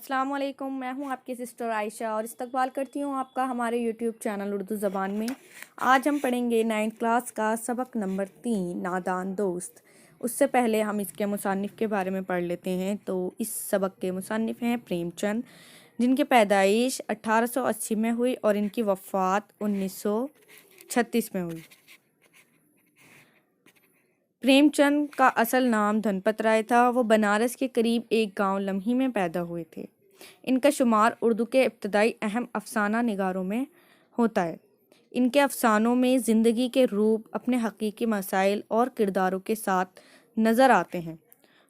अस्सलाम वालेकुम। मैं हूं आपकी सिस्टर आयशा और इस्तकबाल करती हूं आपका हमारे यूट्यूब चैनल उर्दू ज़बान में। आज हम पढ़ेंगे 9th क्लास का सबक नंबर 3 नादान दोस्त। उससे पहले हम इसके मुसन्निफ़ के बारे में पढ़ लेते हैं। तो इस सबक के मुसन्निफ़ हैं प्रेमचंद, जिनकी पैदाइश 1880 में हुई और इनकी वफ़ात 1936 में हुई। प्रेमचंद का असल नाम धनपत राय था। वो बनारस के करीब एक गांव लम्ही में पैदा हुए थे। इनका शुमार उर्दू के इब्तदाई अहम अफसाना निगारों में होता है। इनके अफसानों में ज़िंदगी के रूप अपने हकीकी मसाइल और किरदारों के साथ नज़र आते हैं।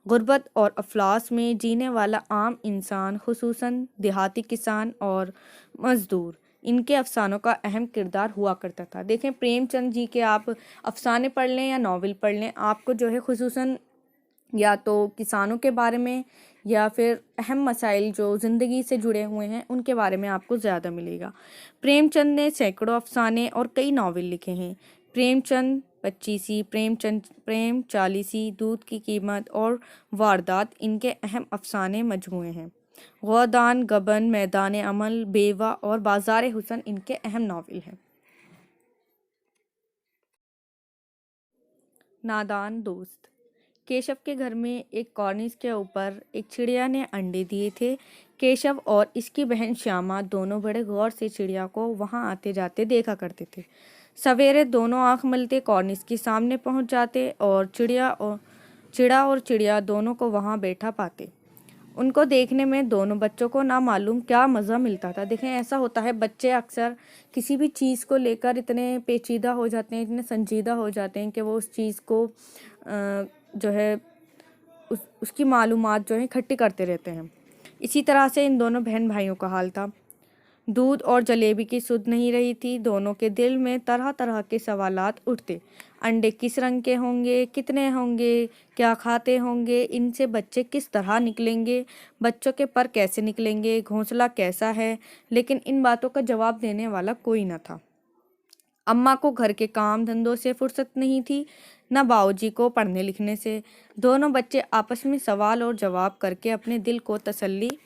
गुर्बत और अफलास में जीने वाला आम इंसान, खुसूसन देहाती किसान और मज़दूर, इनके अफसानों का अहम किरदार हुआ करता था। देखें, प्रेमचंद जी के आप अफसाने पढ़ लें या नावल पढ़ लें, आपको जो है खुसूसन या तो किसानों के बारे में या फिर अहम मसाइल जो ज़िंदगी से जुड़े हुए हैं उनके बारे में आपको ज़्यादा मिलेगा। प्रेमचंद ने सैकड़ों अफसाने और कई नावल लिखे हैं। प्रेमचंद पच्चीसी, प्रेमचंद प्रेम चालीसी, दूध की कीमत और वारदात इनके अहम अफसाने मजमूए हैं। गौदान, गबन, मैदान अमल, बेवा और बाजार हुसन इनके अहम नावल हैं। नादान दोस्त। केशव के घर में एक कॉर्निस के ऊपर एक चिड़िया ने अंडे दिए थे। केशव और इसकी बहन श्यामा दोनों बड़े गौर से चिड़िया को वहां आते जाते देखा करते थे। सवेरे दोनों आंख मलते कॉर्निस के सामने पहुंच जाते और चिड़िया दोनों को वहां बैठा पाते। उनको देखने में दोनों बच्चों को ना मालूम क्या मज़ा मिलता था। देखें, ऐसा होता है, बच्चे अक्सर किसी भी चीज़ को लेकर इतने पेचीदा हो जाते हैं, इतने संजीदा हो जाते हैं कि वो उस चीज़ को जो है उसकी मालूमात जो है इकट्ठी करते रहते हैं। इसी तरह से इन दोनों बहन भाइयों का हाल था। दूध और जलेबी की सुध नहीं रही थी। दोनों के दिल में तरह तरह के सवालात उठते। अंडे किस रंग के होंगे, कितने होंगे, क्या खाते होंगे, इनसे बच्चे किस तरह निकलेंगे, बच्चों के पर कैसे निकलेंगे, घोंसला कैसा है। लेकिन इन बातों का जवाब देने वाला कोई न था। अम्मा को घर के काम धंधों से फुर्सत नहीं थी, न बाऊजी को पढ़ने लिखने से। दोनों बच्चे आपस में सवाल और जवाब करके अपने दिल को तसल्ली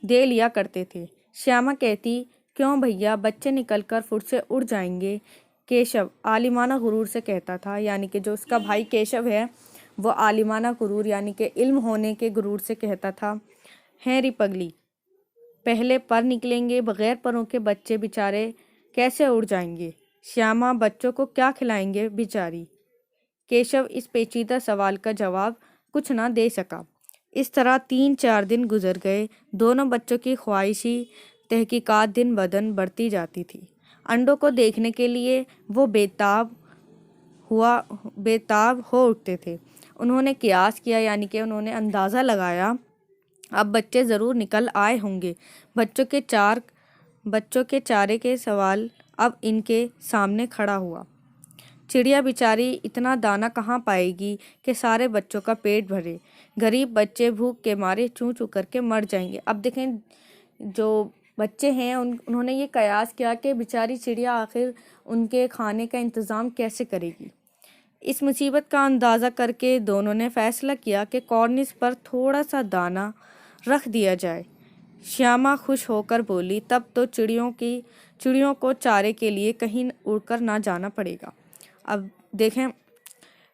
दे लिया करते थे। श्यामा कहती, क्यों भैया, बच्चे निकलकर फुर्र से उड़ जाएंगे। केशव आलिमाना गुरूर से कहता था, यानी कि जो उसका भाई केशव है वो आलिमाना गुरूर यानी कि इल्म होने के गुरूर से कहता था, हैरी पगली, पहले पर निकलेंगे, बगैर परों के बच्चे बेचारे कैसे उड़ जाएंगे। श्यामा, बच्चों को क्या खिलाएंगे बेचारी। केशव इस पेचीदा सवाल का जवाब कुछ ना दे सका। इस तरह 3-4 दिन गुजर गए। दोनों बच्चों की ख्वाहिशी तहकीकात दिन ब दिन बढ़ती जाती थी। अंडों को देखने के लिए वो बेताब हो उठते थे। उन्होंने कियास किया, यानी कि उन्होंने अंदाज़ा लगाया, अब बच्चे ज़रूर निकल आए होंगे। बच्चों के चारे के सवाल अब इनके सामने खड़ा हुआ। चिड़िया बेचारी इतना दाना कहाँ पाएगी कि सारे बच्चों का पेट भरे। गरीब बच्चे भूख के मारे चूं चूं करके मर जाएंगे। अब देखें, जो बच्चे हैं उन्होंने ये कयास किया कि बेचारी चिड़िया आखिर उनके खाने का इंतज़ाम कैसे करेगी। इस मुसीबत का अंदाज़ा करके दोनों ने फैसला किया कि कॉर्निस पर थोड़ा सा दाना रख दिया जाए। श्यामा खुश होकर बोली, तब तो चिड़ियों को चारे के लिए कहीं उड़कर ना जाना पड़ेगा। अब देखें,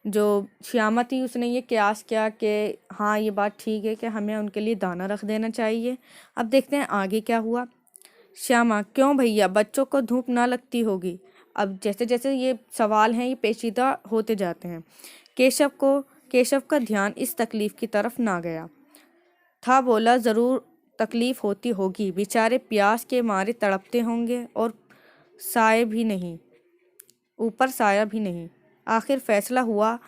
जो श्यामा थी उसने ये कयास किया कि हाँ, ये बात ठीक है कि हमें उनके लिए दाना रख देना चाहिए। अब देखते हैं आगे क्या हुआ। श्यामा, क्यों भैया, बच्चों को धूप ना लगती होगी। अब जैसे जैसे ये सवाल हैं ये पेचीदा होते जाते हैं। केशव का ध्यान इस तकलीफ़ की तरफ ना गया था। बोला, ज़रूर तकलीफ़ होती होगी, बेचारे प्यास के मारे तड़पते होंगे और ऊपर साया भी नहीं। आखिर फैसला हुआ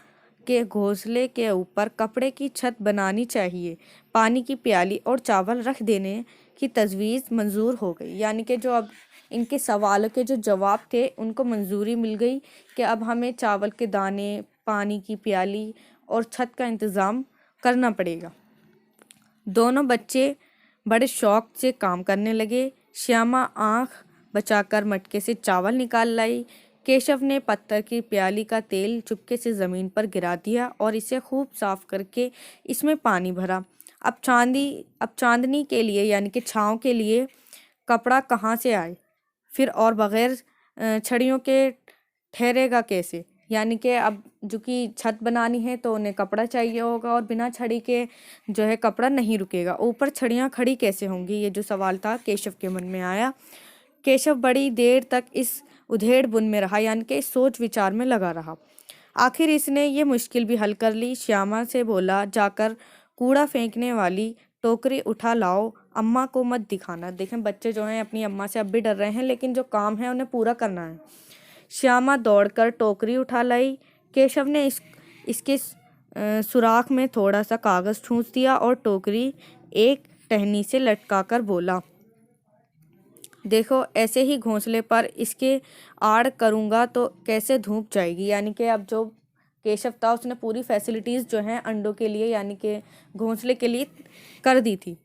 कि घोंसले के ऊपर कपड़े की छत बनानी चाहिए। पानी की प्याली और चावल रख देने की तजवीज़ मंजूर हो गई। यानी कि जो अब इनके सवालों के जो जवाब थे उनको मंजूरी मिल गई कि अब हमें चावल के दाने, पानी की प्याली और छत का इंतज़ाम करना पड़ेगा। दोनों बच्चे बड़े शौक से काम करने लगे। श्यामा आँख बचाकर मटके से चावल निकाल लाई। केशव ने पत्थर की प्याली का तेल चुपके से ज़मीन पर गिरा दिया और इसे खूब साफ करके इसमें पानी भरा। अब चांदनी के लिए यानी कि छाँव के लिए कपड़ा कहाँ से आए, फिर और बगैर छड़ियों के ठहरेगा कैसे। यानी कि अब जो कि छत बनानी है तो उन्हें कपड़ा चाहिए होगा और बिना छड़ी के जो है कपड़ा नहीं रुकेगा, ऊपर छड़ियाँ खड़ी कैसे होंगी। ये जो सवाल था केशव के मन में आया। केशव बड़ी देर तक इस उधेड़ बुन में रहा, यानी कि सोच विचार में लगा रहा। आखिर इसने ये मुश्किल भी हल कर ली। श्यामा से बोला, जाकर कूड़ा फेंकने वाली टोकरी उठा लाओ, अम्मा को मत दिखाना। देखें बच्चे जो हैं अपनी अम्मा से अब भी डर रहे हैं, लेकिन जो काम है उन्हें पूरा करना है। श्यामा दौड़कर टोकरी उठा लाई। केशव ने इसके सुराख में थोड़ा सा कागज ठूंस दिया और टोकरी एक टहनी से लटकाकर बोला, देखो ऐसे ही घोंसले पर इसके आड़ करूँगा तो कैसे धूप जाएगी। यानी कि अब जो केशव था उसने पूरी फैसिलिटीज़ जो हैं अंडों के लिए यानी कि घोंसले के लिए कर दी थी।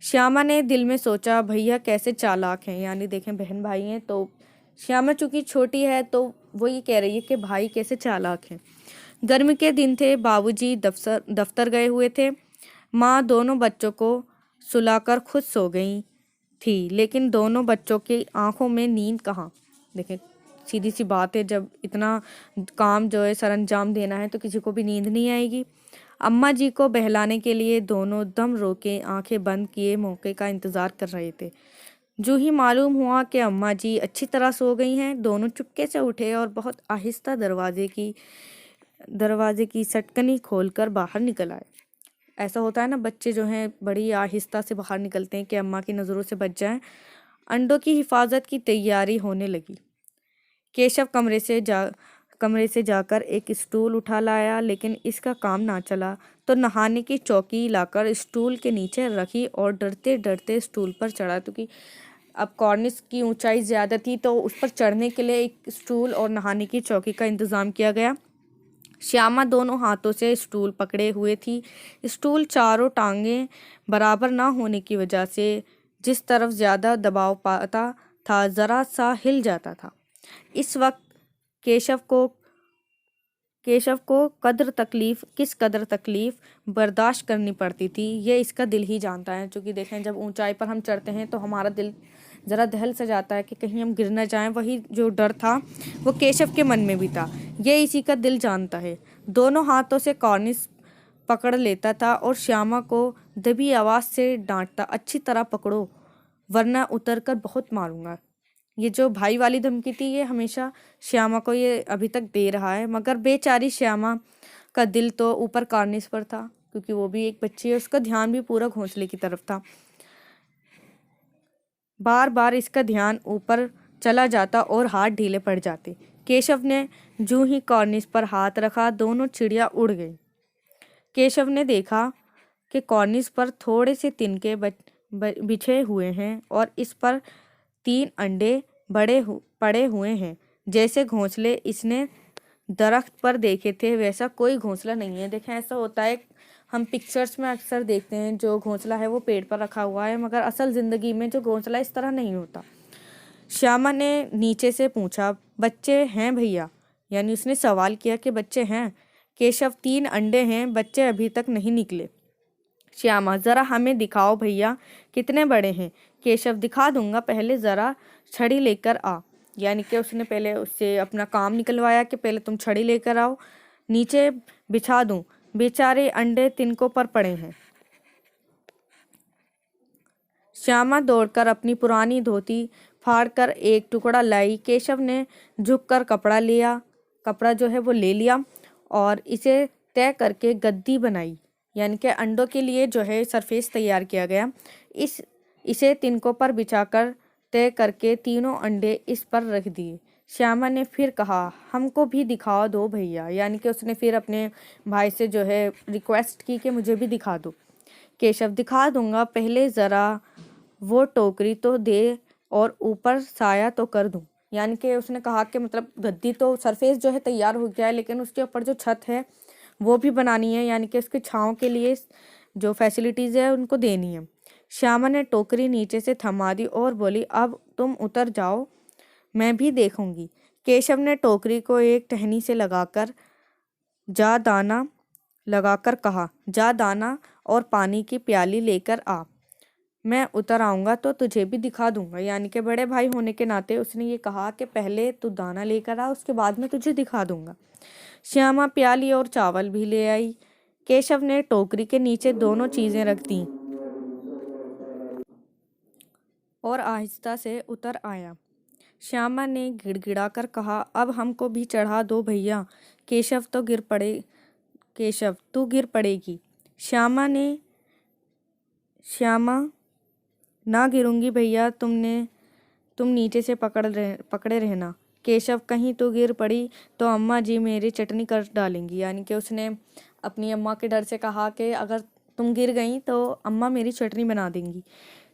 श्यामा ने दिल में सोचा, भैया कैसे चालाक हैं। यानी देखें बहन भाई हैं, तो श्यामा चूँकि छोटी है तो वो ये कह रही है कि भाई कैसे चालाक हैं। गर्मी के दिन थे, बाबूजी दफ्तर गए हुए थे। माँ दोनों बच्चों को सुलाकर खुद सो गई थी, लेकिन दोनों बच्चों की आंखों में नींद कहाँ। देखें सीधी सी बात है, जब इतना काम जो है सरअंजाम देना है तो किसी को भी नींद नहीं आएगी। अम्मा जी को बहलाने के लिए दोनों दम रोके आंखें बंद किए मौके का इंतज़ार कर रहे थे। जो ही मालूम हुआ कि अम्मा जी अच्छी तरह सो गई हैं, दोनों चुपके से उठे और बहुत आहिस्ता दरवाजे की सटकनी खोलकर बाहर निकल आए। ऐसा होता है ना, बच्चे जो हैं बड़ी आहिस्ता से बाहर निकलते हैं कि अम्मा की नज़रों से बच जाएं। अंडों की हिफाजत की तैयारी होने लगी। केशव कमरे से जाकर एक स्टूल उठा लाया, लेकिन इसका काम ना चला तो नहाने की चौकी लाकर स्टूल के नीचे रखी और डरते डरते स्टूल पर चढ़ा, क्योंकि अब कॉर्निस की ऊंचाई ज़्यादा थी तो उस पर चढ़ने के लिए एक स्टूल और नहाने की चौकी का इंतज़ाम किया गया। श्यामा दोनों हाथों से स्टूल पकड़े हुए थी। स्टूल चारों टांगें बराबर ना होने की वजह से जिस तरफ ज़्यादा दबाव पाता था ज़रा सा हिल जाता था। इस वक्त केशव को किस कदर तकलीफ़ बर्दाश्त करनी पड़ती थी, ये इसका दिल ही जानता है। क्योंकि देखें जब ऊंचाई पर हम चढ़ते हैं तो हमारा दिल ज़रा दहल सा जाता है कि कहीं हम गिर न जाएं। वही जो डर था वो केशव के मन में भी था, ये इसी का दिल जानता है। दोनों हाथों से कॉर्निस पकड़ लेता था और श्यामा को दबी आवाज़ से डांटता, अच्छी तरह पकड़ो वरना उतर कर बहुत मारूंगा। ये जो भाई वाली धमकी थी ये हमेशा श्यामा को ये अभी तक दे रहा है, मगर बेचारी श्यामा का दिल तो ऊपर कॉर्निस पर था, क्योंकि वो भी एक बच्ची है, उसका ध्यान भी पूरा घोंसले की तरफ था। बार बार इसका ध्यान ऊपर चला जाता और हाथ ढीले पड़ जाते। केशव ने जूं ही कॉर्निस पर हाथ रखा, दोनों चिड़िया उड़ गई। केशव ने देखा कि कॉर्निस पर थोड़े से तिनके बिछे हुए हैं और इस पर 3 अंडे पड़े हुए हैं। जैसे घोंसले इसने दरख्त पर देखे थे वैसा कोई घोंसला नहीं है। देखें ऐसा होता है, हम पिक्चर्स में अक्सर देखते हैं जो घोंसला है वो पेड़ पर रखा हुआ है, मगर असल ज़िंदगी में जो घोंसला इस तरह नहीं होता। श्यामा ने नीचे से पूछा, बच्चे हैं भैया? यानी उसने सवाल किया कि बच्चे हैं? केशव, 3 अंडे हैं, बच्चे अभी तक नहीं निकले। श्यामा, ज़रा हमें दिखाओ भैया कितने बड़े हैं। केशव, दिखा दूंगा, पहले ज़रा छड़ी लेकर आ। यानी कि उसने पहले उससे अपना काम निकलवाया कि पहले तुम छड़ी लेकर आओ, नीचे बिछा दूं। बेचारे अंडे तिनकों पर पड़े हैं। श्यामा दौड़कर अपनी पुरानी धोती फाड़कर एक टुकड़ा लाई। केशव ने झुककर कपड़ा जो है वो ले लिया और इसे तय करके गद्दी बनाई। यानी कि अंडों के लिए जो है सरफेस तैयार किया गया। इसे तिनकों पर बिछाकर तय करके तीनों अंडे इस पर रख दिए। श्यामा ने फिर कहा, हमको भी दिखा दो भैया। यानी कि उसने फिर अपने भाई से जो है रिक्वेस्ट की कि मुझे भी दिखा दो। केशव, दिखा दूंगा, पहले ज़रा वो टोकरी तो दे और ऊपर साया तो कर दूं। यानी कि उसने कहा कि मतलब गद्दी तो सरफेस जो है तैयार हो गया है, लेकिन उसके ऊपर जो छत है वो भी बनानी है, यानी कि उसके छाँव के लिए जो फैसिलिटीज़ है उनको देनी है। श्यामा ने टोकरी नीचे से थमा दी और बोली, अब तुम उतर जाओ, मैं भी देखूंगी। केशव ने टोकरी को एक टहनी से लगाकर कहा, जा दाना, और पानी की प्याली लेकर आ। मैं उतर आऊँगा तो तुझे भी दिखा दूंगा। यानी कि बड़े भाई होने के नाते उसने ये कहा कि पहले तू दाना लेकर आ, उसके बाद मैं तुझे दिखा दूंगा। श्यामा प्याली और चावल भी ले आई। केशव ने टोकरी के नीचे दोनों चीजें रख दी और आहिस्ता से उतर आया। श्यामा ने गिड़गिड़ाकर कहा, अब हमको भी चढ़ा दो भैया। केशव तो गिर पड़े केशव तू गिर पड़ेगी। श्यामा ना गिरूंगी भैया, तुम नीचे से पकड़े रहना। केशव कहीं तो गिर पड़ी तो अम्मा जी मेरी चटनी कर डालेंगी। यानी कि उसने अपनी अम्मा के डर से कहा कि अगर तुम गिर गई तो अम्मा मेरी चटनी बना देंगी,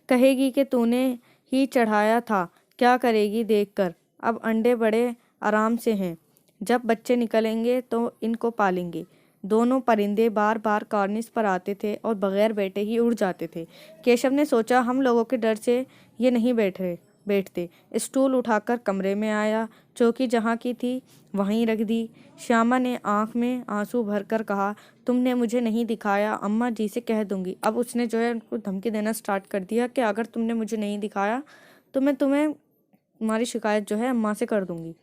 कहेगी कि तूने ही चढ़ाया था। क्या करेगी देखकर। अब अंडे बड़े आराम से हैं, जब बच्चे निकलेंगे तो इनको पालेंगे। दोनों परिंदे बार बार कॉर्निस पर आते थे और बगैर बैठे ही उड़ जाते थे। केशव ने सोचा हम लोगों के डर से ये नहीं बैठते। स्टूल उठाकर कमरे में आया, चौकी जहाँ की थी वहीं रख दी। श्यामा ने आंख में आंसू भरकर कहा, तुमने मुझे नहीं दिखाया, अम्मा जी से कह दूंगी। अब उसने जो है उनको धमकी देना स्टार्ट कर दिया कि अगर तुमने मुझे नहीं दिखाया तो मैं तुम्हारी शिकायत जो है अम्मा से कर दूंगी।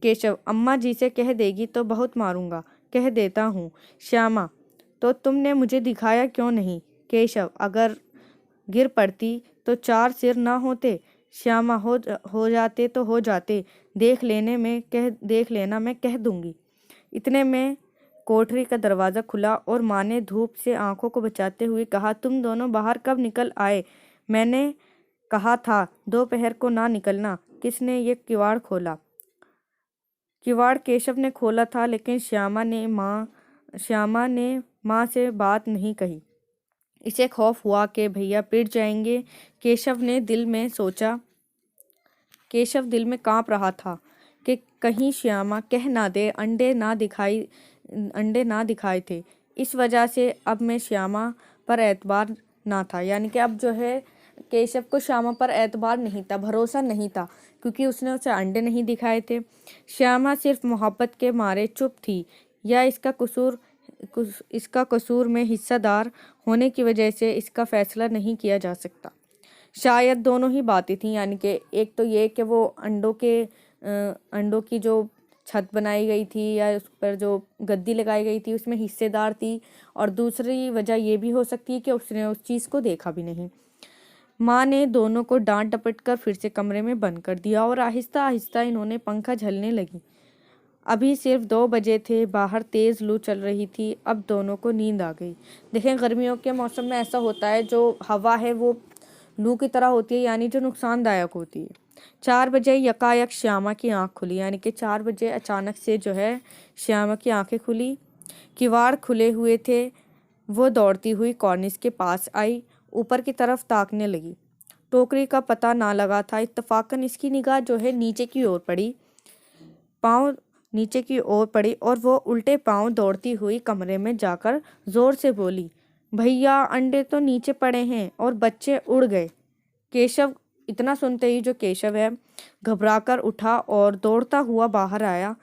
केशव, अम्मा जी से कह देगी तो बहुत मारूंगा। कह देता हूँ। श्यामा, तो तुमने मुझे दिखाया क्यों नहीं। केशव, अगर गिर पड़ती तो 4 सिर ना होते। श्यामा, हो जाते तो हो जाते, देख लेना मैं कह दूंगी। इतने में कोठरी का दरवाज़ा खुला और माँ ने धूप से आंखों को बचाते हुए कहा, तुम दोनों बाहर कब निकल आए। मैंने कहा था दोपहर को ना निकलना। किसने ये किवाड़ खोला। किवाड़ केशव ने खोला था, लेकिन श्यामा ने माँ से बात नहीं कही। इसे खौफ हुआ कि भैया पिट जाएंगे। केशव दिल में कांप रहा था कि कहीं श्यामा कह ना दे अंडे ना दिखाए थे। इस वजह से अब मैं श्यामा पर एतबार ना था। यानी कि अब जो है केशव को श्यामा पर एतबार नहीं था, भरोसा नहीं था, क्योंकि उसने उसे अंडे नहीं दिखाए थे। श्यामा सिर्फ मोहब्बत के मारे चुप थी, या इसका कसूर में हिस्सेदार होने की वजह से इसका फैसला नहीं किया जा सकता। शायद दोनों ही बातें थीं। यानी कि एक तो ये कि वो अंडों की जो छत बनाई गई थी या उस पर जो गद्दी लगाई गई थी उसमें हिस्सेदार थी, और दूसरी वजह ये भी हो सकती है कि उसने उस चीज़ को देखा भी नहीं। माँ ने दोनों को डांट डपट कर फिर से कमरे में बंद कर दिया और आहिस्ता आहिस्ता इन्होंने पंखा झलने लगी। अभी सिर्फ 2 बजे थे, बाहर तेज़ लू चल रही थी। अब दोनों को नींद आ गई। देखें, गर्मियों के मौसम में ऐसा होता है, जो हवा है वो लू की तरह होती है, यानी जो नुकसानदायक होती है। 4 बजे यकायक श्यामा की आंख खुली। यानी कि 4 बजे अचानक से जो है श्यामा की आंखें खुली। किवाड़ खुले हुए थे। वो दौड़ती हुई कॉर्निस के पास आई, ऊपर की तरफ ताकने लगी। टोकरी का पता ना लगा था। इत्तफाकन इसकी निगाह जो है नीचे की ओर पड़ी और वो उल्टे पांव दौड़ती हुई कमरे में जाकर जोर से बोली, भैया अंडे तो नीचे पड़े हैं और बच्चे उड़ गए। केशव, इतना सुनते ही जो केशव है घबराकर उठा और दौड़ता हुआ बाहर आया।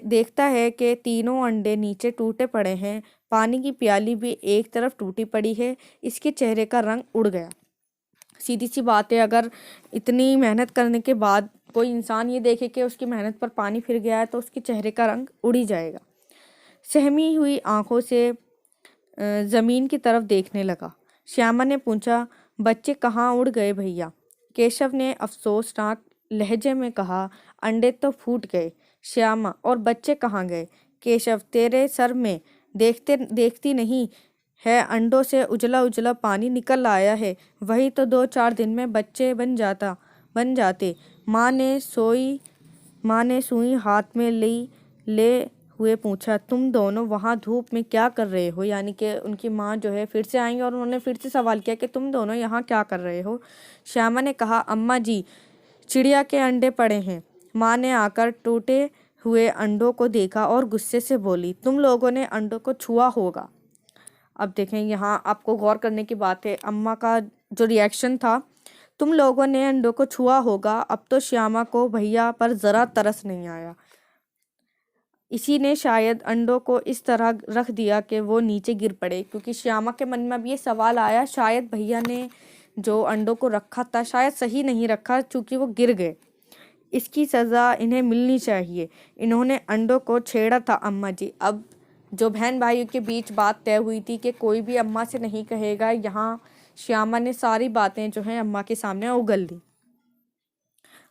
देखता है कि तीनों अंडे नीचे टूटे पड़े हैं। पानी की प्याली भी एक तरफ टूटी पड़ी है। इसके चेहरे का रंग उड़ गया। सीधी सी बात है, अगर इतनी मेहनत करने के बाद कोई इंसान ये देखे कि उसकी मेहनत पर पानी फिर गया है तो उसके चेहरे का रंग उड़ ही जाएगा। सहमी हुई आंखों से ज़मीन की तरफ देखने लगा। श्यामा ने पूछा, बच्चे कहाँ उड़ गए भैया। केशव ने अफसोसनाक लहजे में कहा, अंडे तो फूट गए। श्यामा, और बच्चे कहाँ गए। केशव, तेरे सर में देखती नहीं है, अंडों से उजला उजला पानी निकल आया है। वही तो 2-4 दिन में बच्चे बन जाते। माँ ने सुई हाथ में ले हुए पूछा, तुम दोनों वहाँ धूप में क्या कर रहे हो। यानी कि उनकी माँ जो है फिर से आई और उन्होंने फिर से सवाल किया कि तुम दोनों यहाँ क्या कर रहे हो। श्यामा ने कहा, अम्मा जी, चिड़िया के अंडे पड़े हैं। माँ ने आकर टूटे हुए अंडों को देखा और गुस्से से बोली, तुम लोगों ने अंडों को छुआ होगा। अब देखें, यहाँ आपको गौर करने की बात है, अम्मा का जो रिएक्शन था, तुम लोगों ने अंडों को छुआ होगा। अब तो श्यामा को भैया पर ज़रा तरस नहीं आया। इसी ने शायद अंडों को इस तरह रख दिया कि वो नीचे गिर पड़े, क्योंकि श्यामा के मन में अब ये सवाल आया शायद भैया ने जो अंडों को रखा था शायद सही नहीं रखा, चूँकि वो गिर गए। इसकी सज़ा इन्हें मिलनी चाहिए। इन्होंने अंडों को छेड़ा था अम्मा जी। अब जो बहन भाइयों के बीच बात तय हुई थी कि कोई भी अम्मा से नहीं कहेगा, यहाँ श्यामा ने सारी बातें जो हैं अम्मा के सामने उगल दी।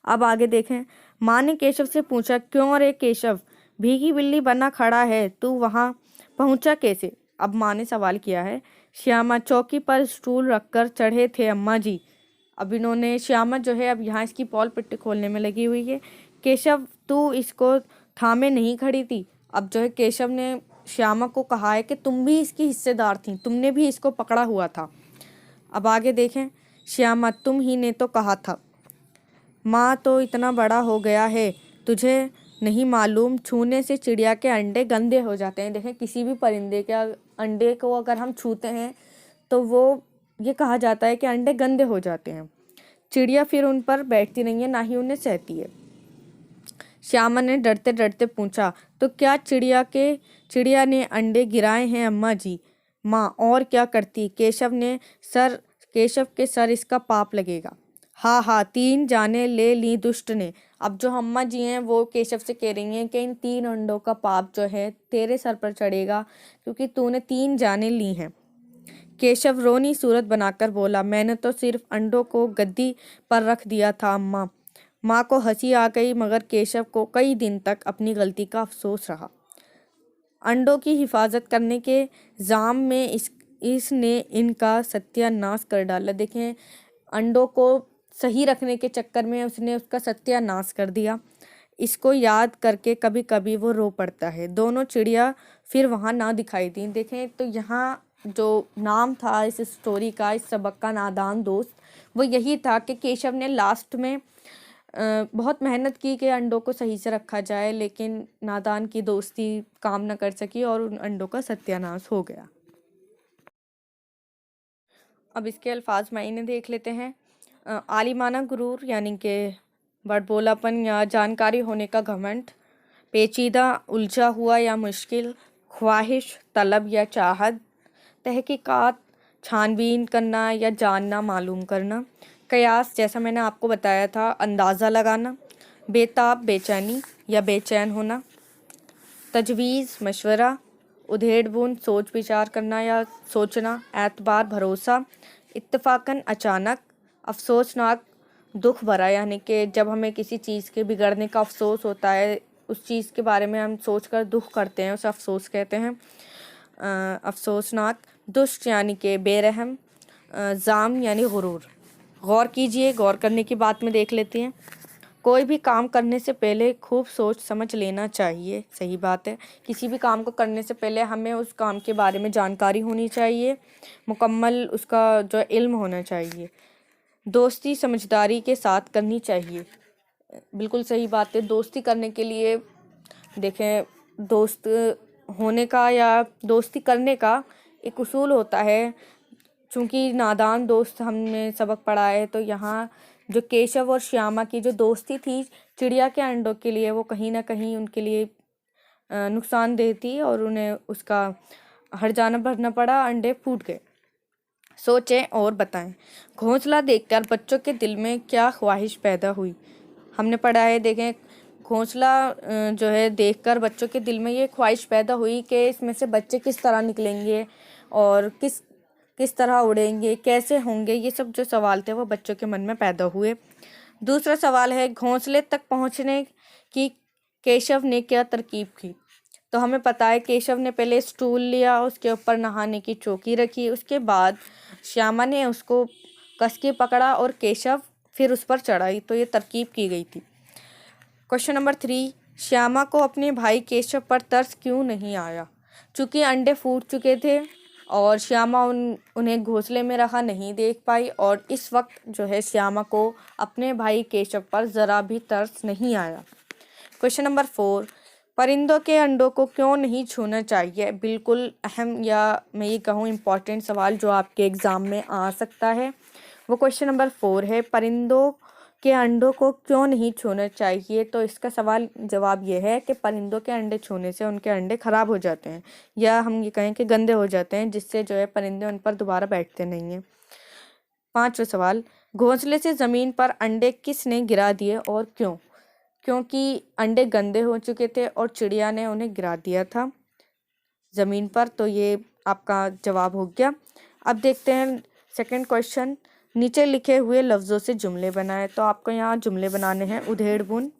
अब आगे देखें। माँ ने केशव से पूछा, क्यों रे केशव, भीगी बिल्ली बना खड़ा है, तू वहाँ पहुँचा कैसे? अब माँ ने सवाल किया है। श्यामा चौकी पर स्टूल रखकर चढ़े थे अम्मा जी। अब इन्होंने श्यामा जो है अब यहाँ इसकी पॉल पिट्टी खोलने में लगी हुई है। केशव तू इसको थामे नहीं खड़ी थी। अब जो है केशव ने श्यामा को कहा है कि तुम भी इसकी हिस्सेदार थी, तुमने भी इसको पकड़ा हुआ था। अब आगे देखें। श्यामा तुम ही ने तो कहा था। माँ तो इतना बड़ा हो गया है, तुझे नहीं मालूम, छूने से चिड़िया के अंडे गंदे हो जाते हैं। देखें, किसी भी परिंदे के अंडे को अगर हम छूते हैं तो वो ये कहा जाता है कि अंडे गंदे हो जाते हैं। चिड़िया फिर उन पर बैठती नहीं है, ना ही उन्हें सहती है। श्यामा ने डरते डरते पूछा, तो क्या चिड़िया ने अंडे गिराए हैं अम्मा जी? माँ और क्या करती? केशव के सर इसका पाप लगेगा। हाँ हाँ, 3 जाने ले ली दुष्ट ने। अब जो अम्मा जी हैं वो केशव से कह रही हैं कि इन 3 अंडों का पाप जो है तेरे सर पर चढ़ेगा, क्योंकि तूने 3 जाने ली हैं। केशव रोनी सूरत बनाकर बोला, मैंने तो सिर्फ अंडों को गद्दी पर रख दिया था अम्मा। माँ को हंसी आ गई, मगर केशव को कई दिन तक अपनी गलती का अफसोस रहा। अंडों की हिफाजत करने के जाम में इसने इनका सत्यानाश कर डाला। देखें, अंडों को सही रखने के चक्कर में उसने उसका सत्यानाश कर दिया। इसको याद करके कभी कभी वो रो पड़ता है। दोनों चिड़िया फिर वहाँ ना दिखाई दी। देखें तो यहाँ जो नाम था इस स्टोरी का, इस सबक का, नादान दोस्त, वो यही था कि केशव ने लास्ट में बहुत मेहनत की कि अंडों को सही से रखा जाए, लेकिन नादान की दोस्ती काम न कर सकी और उन अंडों का सत्यानाश हो गया। अब इसके अल्फाज मायने देख लेते हैं। आलिमाना गुरूर यानी कि बड़बोलापन या जानकारी होने का घमंड, पेचीदा, उलझा हुआ या मुश्किल, ख्वाहिश, तलब या चाहत, तहकीकात, छानबीन करना या जानना, मालूम करना, कयास जैसा मैंने आपको बताया था, अंदाज़ा लगाना, बेताब, बेचैनी या बेचैन होना, तजवीज़, मशवरा, उधेड़-बुन, सोच विचार करना या सोचना, एतबार, भरोसा, इत्तफाकन, अचानक, अफसोसनाक, दुख भरा यानी कि जब हमें किसी चीज़ के बिगड़ने का अफसोस होता है, उस चीज़ के बारे में हम सोचकर दुख करते हैं, उसे अफसोस कहते हैं। अफसोसनाक, दुष्ट यानी कि बेरहम, जाम यानी गुरूर। गौर कीजिए, गौर करने की बात में देख लेते हैं। कोई भी काम करने से पहले खूब सोच समझ लेना चाहिए। सही बात है, किसी भी काम को करने से पहले हमें उस काम के बारे में जानकारी होनी चाहिए, मुकम्मल उसका जो इल्म होना चाहिए। दोस्ती समझदारी के साथ करनी चाहिए। बिल्कुल सही बात है। दोस्ती करने के लिए देखें, दोस्त होने का या दोस्ती करने का एक उसूल होता है। चूँकि नादान दोस्त हमने सबक पढ़ा है, तो यहाँ जो केशव और श्यामा की जो दोस्ती थी चिड़िया के अंडों के लिए, वो कहीं ना कहीं उनके लिए नुकसानदेह थी और उन्हें उसका हर्जाना भरना पड़ा, अंडे फूट गए। सोचें और बताएं। घोंसला देखकर बच्चों के दिल में क्या ख्वाहिश पैदा हुई? हमने पढ़ा है, देखें, घोंसला जो है देखकर बच्चों के दिल में ये ख्वाहिश पैदा हुई कि इसमें से बच्चे किस तरह निकलेंगे और किस तरह उड़ेंगे, कैसे होंगे, ये सब जो सवाल थे वो बच्चों के मन में पैदा हुए। दूसरा सवाल है, घोंसले तक पहुंचने की केशव ने क्या तरकीब की? तो हमें पता है केशव ने पहले स्टूल लिया, उसके ऊपर नहाने की चौकी रखी, उसके बाद श्यामा ने उसको कस के पकड़ा और केशव फिर उस पर चढ़ाई, तो ये तरकीब की गई थी। क्वेश्चन नंबर 3, श्यामा को अपने भाई केशव पर तरस क्यों नहीं आया? चूँकि अंडे फूट चुके थे और श्यामा उन्हें घोंसले में रखा नहीं देख पाई, और इस वक्त जो है श्यामा को अपने भाई केशव पर ज़रा भी तरस नहीं आया। क्वेश्चन नंबर 4, परिंदों के अंडों को क्यों नहीं छूना चाहिए? बिल्कुल अहम या मैं ये कहूँ इम्पॉर्टेंट सवाल जो आपके एग्ज़ाम में आ सकता है। वो क्वेश्चन नंबर 4 है, परिंदों के अंडों को क्यों नहीं छूना चाहिए? तो इसका सवाल जवाब ये है कि परिंदों के अंडे छूने से उनके अंडे खराब हो जाते हैं, या हम ये कहें कि गंदे हो जाते हैं, जिससे जो है परिंदे उन पर दोबारा बैठते नहीं हैं। 5वां सवाल, घोंसले से ज़मीन पर अंडे किसने गिरा दिए और क्यों? क्योंकि अंडे गंदे हो चुके थे और चिड़िया ने उन्हें गिरा दिया था ज़मीन पर। तो ये आपका जवाब हो गया। अब देखते हैं सेकंड क्वेश्चन, नीचे लिखे हुए लफ्ज़ों से जुमले बनाए। तो आपको यहाँ जुमले बनाने हैं। उधेड़ बुन,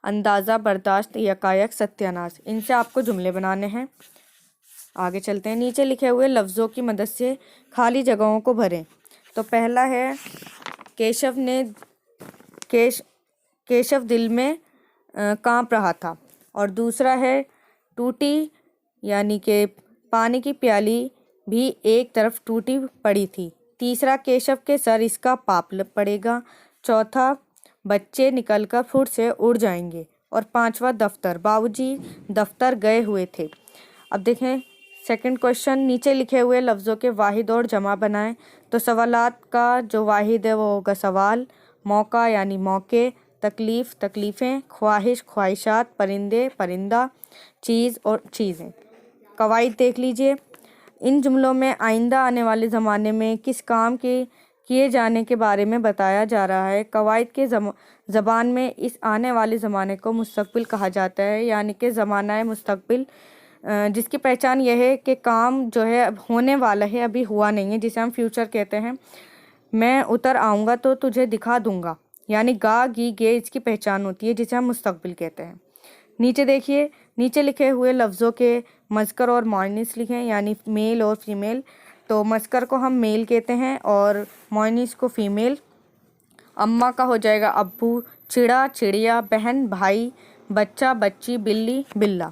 अंदाज़ा, बर्दाश्त, यकायक, सत्यानाश, इनसे आपको जुमले बनाने हैं। आगे चलते हैं। नीचे लिखे हुए लफ्ज़ों की मदद से खाली जगहों को भरें। तो पहला है केशव दिल में कांप रहा था। और दूसरा है टूटी, यानी कि पानी की प्याली भी एक तरफ टूटी पड़ी थी। तीसरा, केशव के सर इसका पाप पड़ेगा। चौथा, बच्चे निकलकर फुट से उड़ जाएंगे। और 5वां, दफ्तर, बाबूजी दफ्तर गए हुए थे। अब देखें सेकंड क्वेश्चन, नीचे लिखे हुए लफ्ज़ों के वाहिद और जमा बनाएं। तो सवालात का जो वाहिद है वो होगा सवाल, मौका यानी मौके, तकलीफ़ तकलीफ़ें, ख्वाहिश ख्वाहिशात, परिंदे परिंदा, चीज़ और चीज़ें। कवायद देख लीजिए। इन जुमलों में आइंदा आने वाले ज़माने में किस काम के किए जाने के बारे में बताया जा रहा है। कवायद के ज़बान में इस आने वाले ज़माने को मुस्तकबिल कहा जाता है, यानी कि ज़माना मुस्तकबिल, जिसकी पहचान यह है कि काम जो है अब होने वाला है, अभी हुआ नहीं है, जिसे हम फ्यूचर कहते हैं। मैं उतर आऊँगा तो तुझे दिखा दूँगा, यानी गा गी गे इसकी पहचान होती है, जिसे हम मुस्तकबिल कहते हैं। नीचे देखिए, नीचे लिखे हुए लफ्ज़ों के मज़कर और मोअन्निस लिखें, यानी मेल और फीमेल। तो मज़कर को हम मेल कहते हैं और मोअन्निस को फीमेल। अम्मा का हो जाएगा अब्बू, चिड़ा चिड़िया, बहन भाई, बच्चा बच्ची, बिल्ली बिल्ला।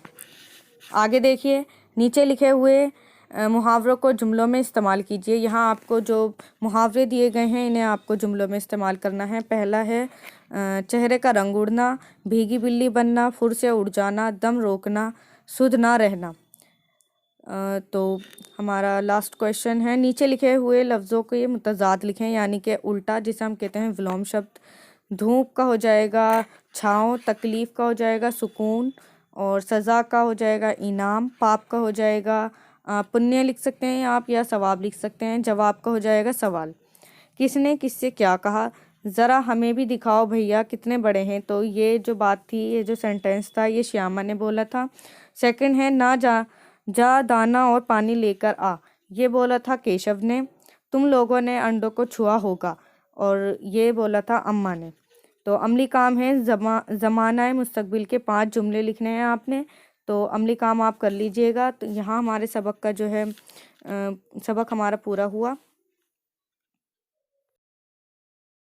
आगे देखिए, नीचे लिखे हुए मुहावरों को जुमलों में इस्तेमाल कीजिए। यहाँ आपको जो मुहावरे दिए गए हैं इन्हें आपको जुमलों में इस्तेमाल करना है। पहला है चेहरे का रंग उड़ना, भीगी बिल्ली बनना, फुर से उड़ जाना, दम रोकना, सुध ना रहना। तो हमारा लास्ट क्वेश्चन है, नीचे लिखे हुए लफ्ज़ों के मुतज़ाद लिखें, यानी कि उल्टा, जिसे हम कहते हैं विलोम शब्द। धूप का हो जाएगा छाँव, तकलीफ़ का हो जाएगा सुकून, और सज़ा का हो जाएगा इनाम, पाप का हो जाएगा पुण्य लिख सकते हैं आप, या सवाब लिख सकते हैं। जवाब का हो जाएगा सवाल। किसने किससे क्या कहा, ज़रा हमें भी दिखाओ भैया कितने बड़े हैं। तो ये जो बात थी, ये जो सेंटेंस था, ये श्यामा ने बोला था। सेकंड है ना जा दाना और पानी लेकर आ, ये बोला था केशव ने। तुम लोगों ने अंडों को छुआ होगा, और ये बोला था अम्मा ने। तो अमली काम है ज़माना मुस्तकबिल के 5 जुमले लिखने हैं आपने। तो अमली काम आप कर लीजिएगा। तो यहाँ हमारे सबक का जो है सबक हमारा पूरा हुआ।